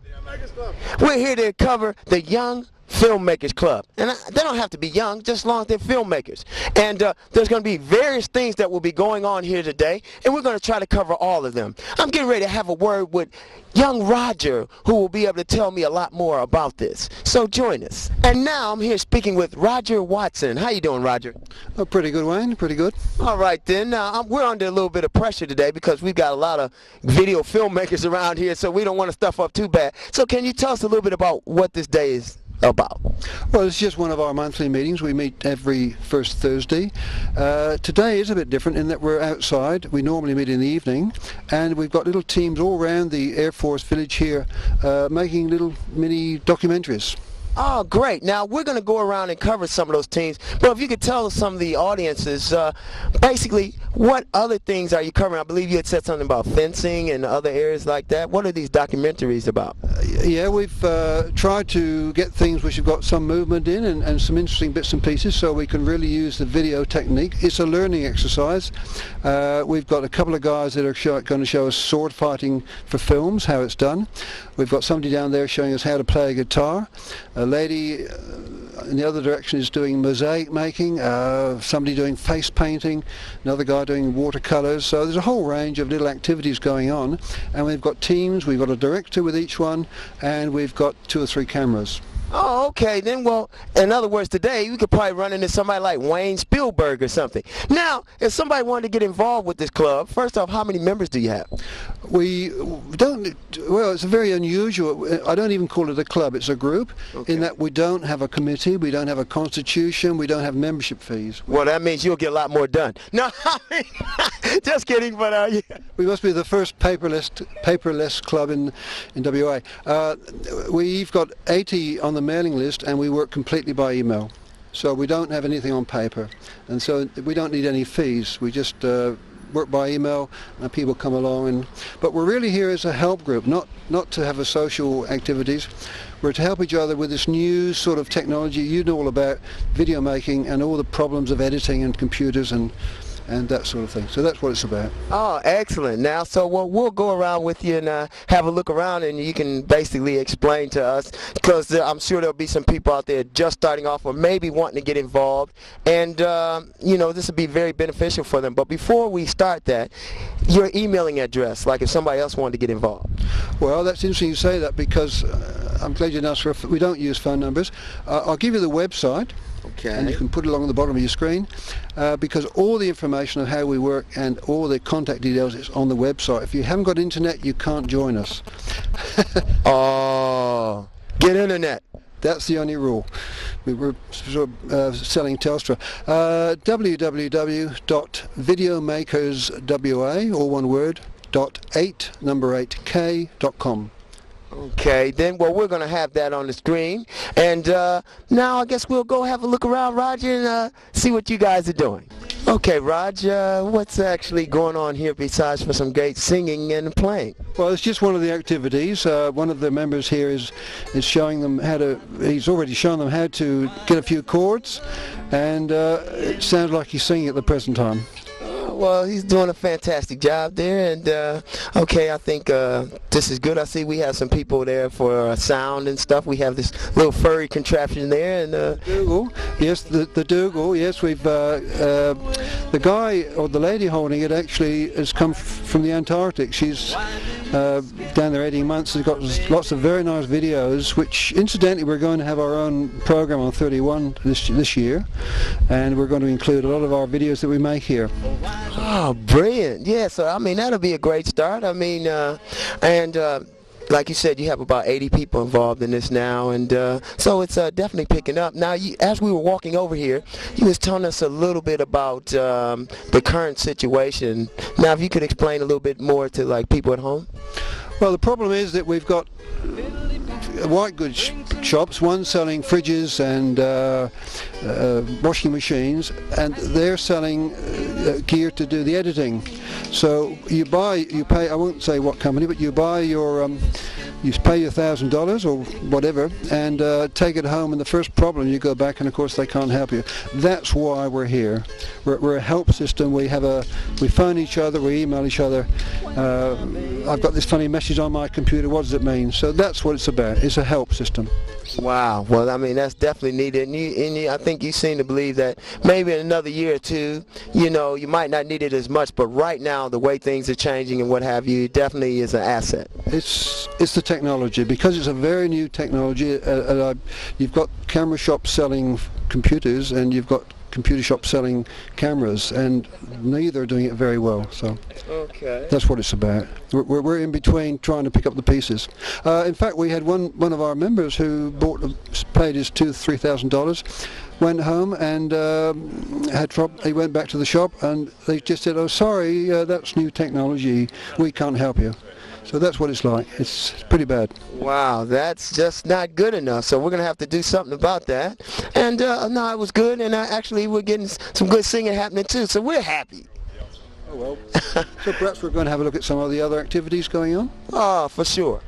we're here to cover the Young Filmmakers Club. And they don't have to be young, just as long as they're filmmakers. And there's going to be various things that will be going on here today, and we're going to try to cover all of them. I'm getting ready to have a word with young Roger, who will be able to tell me a lot more about this. So join us. And now I'm here speaking with Roger Watson. How you doing, Roger? Oh, pretty good, Wayne. Pretty good. All right, then. We're under a little bit of pressure today because we've got a lot of video filmmakers around here, so we don't want to stuff up too bad. So can you tell us a little bit about what this day is about? Well, it's just one of our monthly meetings. We meet every first Thursday. Today is a bit different in that we're outside. We normally meet in the evening, and we've got little teams all around the Air Force Village here making little mini documentaries. Oh, great. Now, we're going to go around and cover some of those teams, but if you could tell some of the audiences, basically, what other things are you covering? I believe you had said something about fencing and other areas like that. What are these documentaries about? Yeah, we've tried to get things which have got some movement in and some interesting bits and pieces so we can really use the video technique. It's a learning exercise. We've got a couple of guys that are going to show us sword fighting for films, how it's done. We've got somebody down there showing us how to play a guitar. A lady in the other direction is doing mosaic making, somebody doing face painting, another guy doing watercolours. So there's a whole range of little activities going on, and we've got teams, we've got a director with each one, and we've got 2 or 3 cameras. Oh, okay. Then, well, in other words, today we could probably run into somebody like Wayne Spielberg or something. Now, if somebody wanted to get involved with this club, first off, how many members do you have? We don't, well, it's a very unusual, I don't even call it a club, it's a group, in that we don't have a committee, we don't have a constitution, we don't have membership fees. Well, that means you'll get a lot more done. No, just kidding, but yeah. We must be the first paperless club in WA. We've got 80 on the mailing list, and we work completely by email. So we don't have anything on paper, and so we don't need any fees. We just work by email, and people come along. But we're really here as a help group, not to have a social activities. We're to help each other with this new sort of technology. You know all about video making and all the problems of editing and computers and that sort of thing. So that's what it's about. Oh, excellent. Now, so we'll go around with you and have a look around, and you can basically explain to us, because I'm sure there'll be some people out there just starting off or maybe wanting to get involved, and you know, this will be very beneficial for them. But before we start that, your emailing address, like if somebody else wanted to get involved. Well, that's interesting you say that, because I'm glad you asked we don't use phone numbers. I'll give you the website. Okay. And you can put it along the bottom of your screen, because all the information of how we work and all the contact details is on the website. If you haven't got internet, you can't join us. Oh, get internet. That's the only rule. We're selling Telstra. www.videomakerswa, all one word, .8k.com. Okay, then, well, we're going to have that on the screen. And now I guess we'll go have a look around, Roger, and see what you guys are doing. Okay, Roger, what's actually going on here besides for some great singing and playing? Well, it's just one of the activities. One of the members here is showing them how to, he's already shown them how to get a few chords, and it sounds like he's singing at the present time. Well, he's doing a fantastic job there, and okay, I think this is good. I see we have some people there for sound and stuff. We have this little furry contraption there, and Dougal, yes, the Dougal, yes, we've the guy or the lady holding it actually has come from the Antarctic. She's down there 18 months. They've got lots of very nice videos, which incidentally we're going to have our own program on 31 this year, and we're going to include a lot of our videos that we make here. Oh, brilliant. Yeah, so I mean, that'll be a great start. I mean, like you said, you have about 80 people involved in this now, and so it's definitely picking up. Now, as we were walking over here, you was telling us a little bit about the current situation. Now, if you could explain a little bit more to like people at home. Well, the problem is that we've got white goods shops, one selling fridges and washing machines, and they're selling gear to do the editing. So you pay, I won't say what company, but you buy your, you pay your $1,000 or whatever, and take it home, and the first problem you go back and of course they can't help you. That's why we're here. We're a help system. We phone each other, we email each other. I've got this funny message on my computer, what does it mean? So that's what it's about. It's a help system. Wow. Well, I mean, that's definitely needed, and I think you seem to believe that maybe in another year or two, you know, you might not need it as much, but right now, the way things are changing and what have you, it definitely is an asset. It's the technology, because it's a very new technology. You've got camera shops selling computers, and you've got computer shops selling cameras, and neither are doing it very well. So okay, that's what it's about. We're in between trying to pick up the pieces. In fact, we had one of our members who paid his $2,000-3,000, went home and had trouble. He went back to the shop and they just said, "Oh, sorry, that's new technology. We can't help you." So that's what it's like. It's pretty bad. Wow, that's just not good enough. So we're going to have to do something about that. And no, it was good, and actually we're getting some good singing happening too, so we're happy. Oh, well. So perhaps we're going to have a look at some of the other activities going on? Oh, for sure.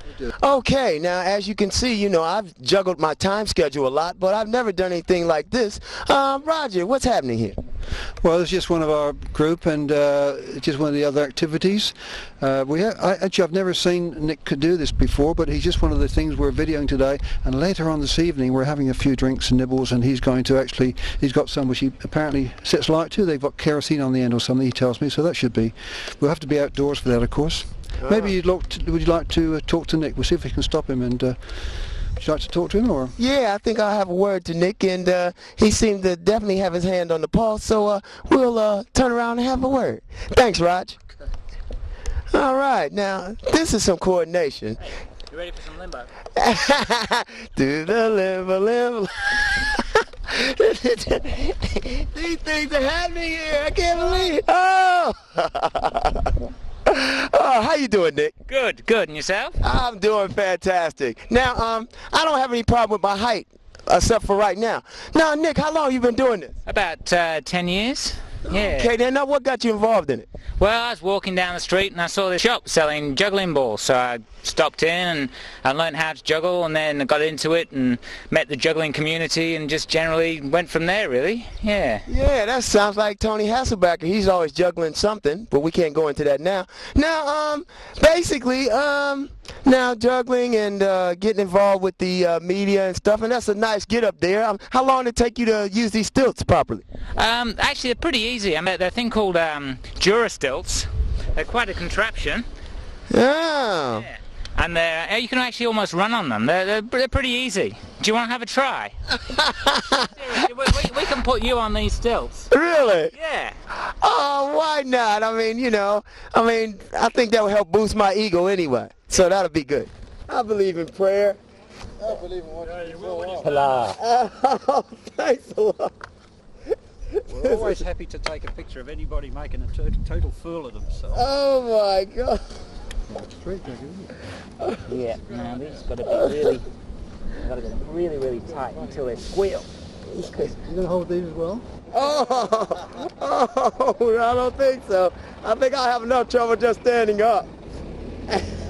Okay, now as you can see, you know, I've juggled my time schedule a lot, but I've never done anything like this. Roger, what's happening here? Well, it's just one of our group, and just one of the other activities. I've never seen Nick could do this before, but he's just one of the things we're videoing today. And later on this evening, we're having a few drinks and nibbles, and he's going to he's got some which he apparently sets light to. They've got kerosene on the end or something, he tells me, so that should be. We'll have to be outdoors for that, of course. Maybe would you like to talk to Nick? We'll see if we can stop him, and would you like to talk to him, or? Yeah, I think I'll have a word to Nick, and he seemed to definitely have his hand on the pulse, so we'll turn around and have a word. Thanks, Raj. All right, now, this is some coordination. You ready for some limbo? Do the limbo. These things are happening here. I can't believe it. Oh! Oh, how you doing, Nick? Good, good. And yourself? I'm doing fantastic. Now, I don't have any problem with my height, except for right now. Now, Nick, how long have you been doing this? About 10 years. Yeah. Okay, then now what got you involved in it? Well, I was walking down the street and I saw this shop selling juggling balls, so I stopped in and I learned how to juggle, and then I got into it and met the juggling community and just generally went from there, really. Yeah. Yeah, that sounds like Tony Hasselbacker. He's always juggling something, but we can't go into that now. Now, basically, now juggling and getting involved with the media and stuff, and that's a nice get up there. How long did it take you to use these stilts properly? Actually, they're pretty easy. I mean, they're a thing called Dura stilts. They're quite a contraption. Oh. Yeah. And you can actually almost run on them. They're pretty easy. Do you want to have a try? Seriously, we can put you on these stilts. Really? Yeah. Oh, why not? I mean, you know, I think that would help boost my ego anyway. So that'll be good. I believe in prayer. I believe in what you will. Oh, thanks a lot. We're always happy to take a picture of anybody making a total fool of themselves. Oh my God. Yeah, now these got to be really, really tight until they squeal. You gonna hold these as well? Oh, I don't think so. I think I'll have enough trouble just standing up.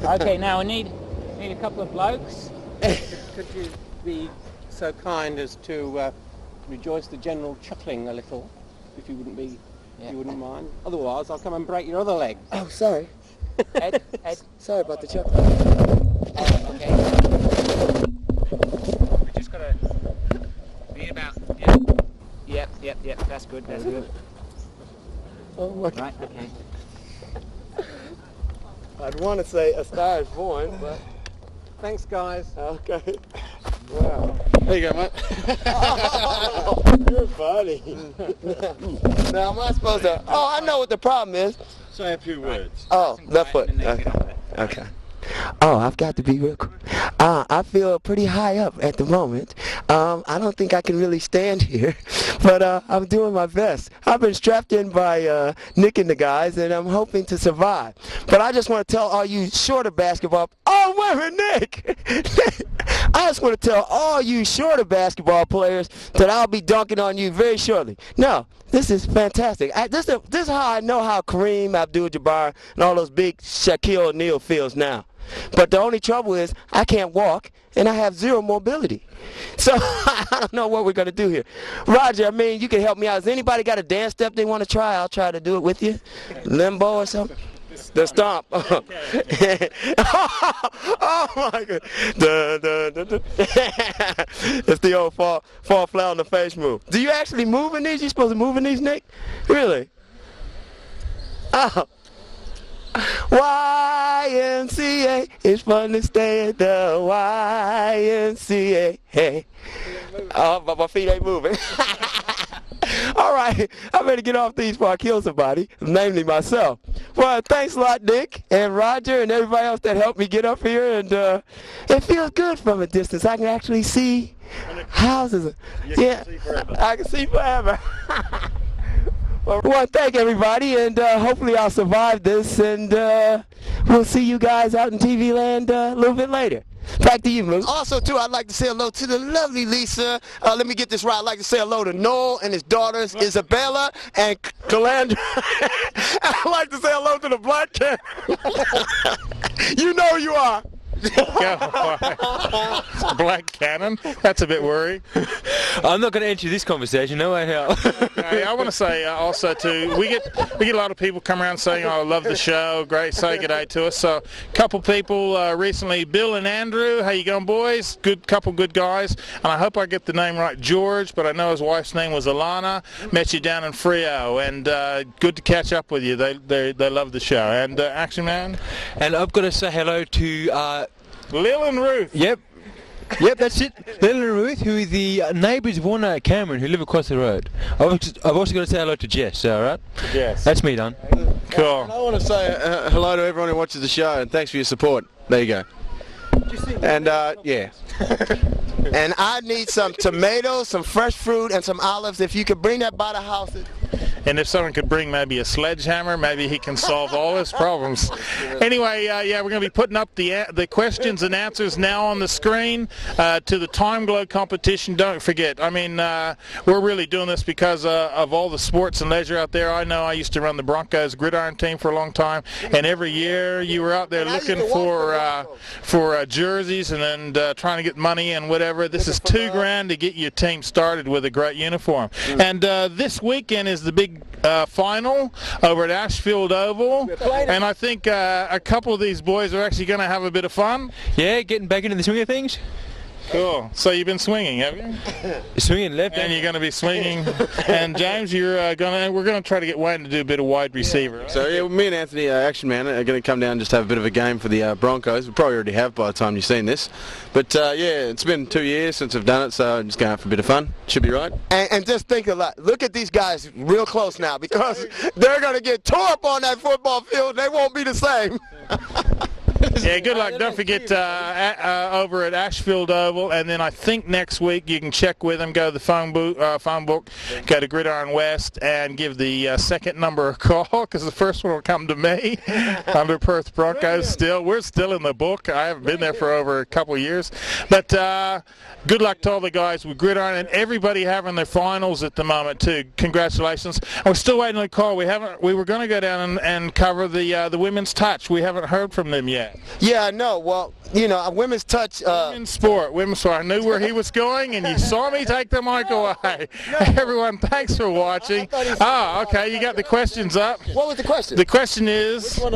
Okay, now we need a couple of blokes. Could you be so kind as to rejoice the general chuckling a little, if you wouldn't be, if you wouldn't mind. Otherwise, I'll come and break your other leg. Oh, sorry. Ed. Sorry about the chuckle. Okay. We just gotta be about. Yep. That's good. Oh my. Right. Okay. I'd want to say A Star Is Born, but... Thanks, guys. Okay. Wow. There you go, mate. You're funny. Now, am I supposed to... Oh, I know what the problem is. Say a few words. Oh, left foot. Okay. Oh, I've got to be real quick. I feel pretty high up at the moment. I don't think I can really stand here, but I'm doing my best. I've been strapped in by Nick and the guys, and I'm hoping to survive. But I just want to tell all you shorter basketball... Oh, wait a minute, Nick! I just want to tell all you shorter basketball players that I'll be dunking on you very shortly. No, this is fantastic. This is how I know how Kareem Abdul-Jabbar and all those big Shaquille O'Neal feels now. But the only trouble is I can't walk and I have zero mobility. So I don't know what we're going to do here. Roger, I mean, you can help me out. Has anybody got a dance step they want to try? I'll try to do it with you. Limbo or something? The stomp. Oh my God. It's the old fall flat on the face move. Do you actually move in these? You supposed to move in these, Nick? Really? Oh. YMCA, it's fun to stay at the YMCA. Hey. Oh, but my feet ain't moving. All right, I better get off these before I kill somebody, namely myself. Well, thanks a lot, Nick and Roger and everybody else that helped me get up here, and it feels good from a distance. I can actually see houses. Yeah, I can see forever. Well, thank everybody, and hopefully I'll survive this, and we'll see you guys out in TV land a little bit later. Back to you, Moose. Also, too, I'd like to say hello to the lovely Lisa. Let me get this right. I'd like to say hello to Noel and his daughters, Isabella and Calandra. I'd like to say hello to the Black Cat. You know who you are. Black Cannon? That's a bit worrying. I'm not going to enter this conversation, no way hell. Okay, I want to say also too, we get a lot of people come around saying, "Oh, I love the show, great, say good day to us." So, a couple people recently, Bill and Andrew, how you going, boys? Couple good guys, and I hope I get the name right, George, but I know his wife's name was Alana. Met you down in Frio, and good to catch up with you. They love the show, and Action Man. And I've got to say hello to Lil and Ruth. Yep, that's it. Lil and Ruth, who are the neighbours of Warner Cameron, who live across the road. I've also got to say hello to Jess, alright? Yes. That's me done. Cool. I want to say hello to everyone who watches the show, and thanks for your support. There you go. And, yeah. And I need some tomatoes, some fresh fruit, and some olives. If you could bring that by the house. And if someone could bring maybe a sledgehammer, maybe he can solve all his problems. Anyway, yeah, we're going to be putting up the questions and answers now on the screen to the Time Glow competition. Don't forget, I mean, we're really doing this because of all the sports and leisure out there. I know I used to run the Broncos gridiron team for a long time, and every year you were out there looking for jerseys and then trying to get money and whatever. This is $2,000 to get your team started with a great uniform. And this weekend is the big final over at Ashfield Oval, and I think a couple of these boys are actually going to have a bit of fun. Yeah, getting back into the swing of things. Cool. So you've been swinging, have you? Swinging left. And you're going to be swinging. And James, we're going to try to get Wayne to do a bit of wide receiver. Right? So yeah, me and Anthony, Action Man, are going to come down and just have a bit of a game for the Broncos. We probably already have by the time you've seen this. But yeah, it's been 2 years since I've done it, so I'm just going out for a bit of fun. Should be right. And just think a lot. Look at these guys real close now, because they're going to get tore up on that football field. They won't be the same. Yeah, good luck. Don't forget over at Ashfield Oval, and then I think next week you can check with them, go to the phone book, go to Gridiron West, and give the second number a call, because the first one will come to me under Perth Broncos. We're still in the book. I haven't been there for over a couple of years. But good luck to all the guys with Gridiron and everybody having their finals at the moment too. Congratulations. And we're still waiting on a call. We were going to go down and cover the women's touch. We haven't heard from them yet. Yeah, I know. Well, you know, women's touch. Women's sport. I knew where he was going, and you saw me take the mic away. Everyone, thanks for watching. Okay, you got the questions up. What was the question? The question is, which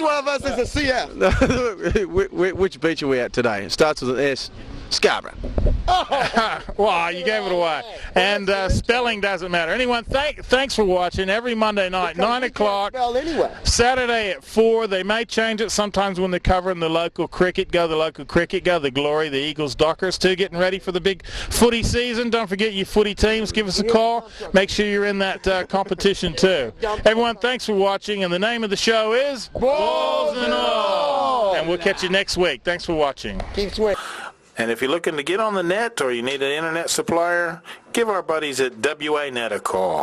one of us is a CF? Which beach are we at today? It starts with an S. Scarborough. Well, you gave it away. And spelling doesn't matter. Anyone, thanks for watching. Every Monday night, 9 o'clock. Anyway. Saturday at 4. They may change it sometimes when they're covering the local cricket. Go the local cricket. Go the Glory, the Eagles, Dockers too. Getting ready for the big footy season. Don't forget your footy teams. Give us a call. Make sure you're in that competition too. Everyone, thanks for watching. And the name of the show is Balls and All. And we'll catch you next week. Thanks for watching. Keep swinging. And if you're looking to get on the net or you need an internet supplier, give our buddies at WA Net a call.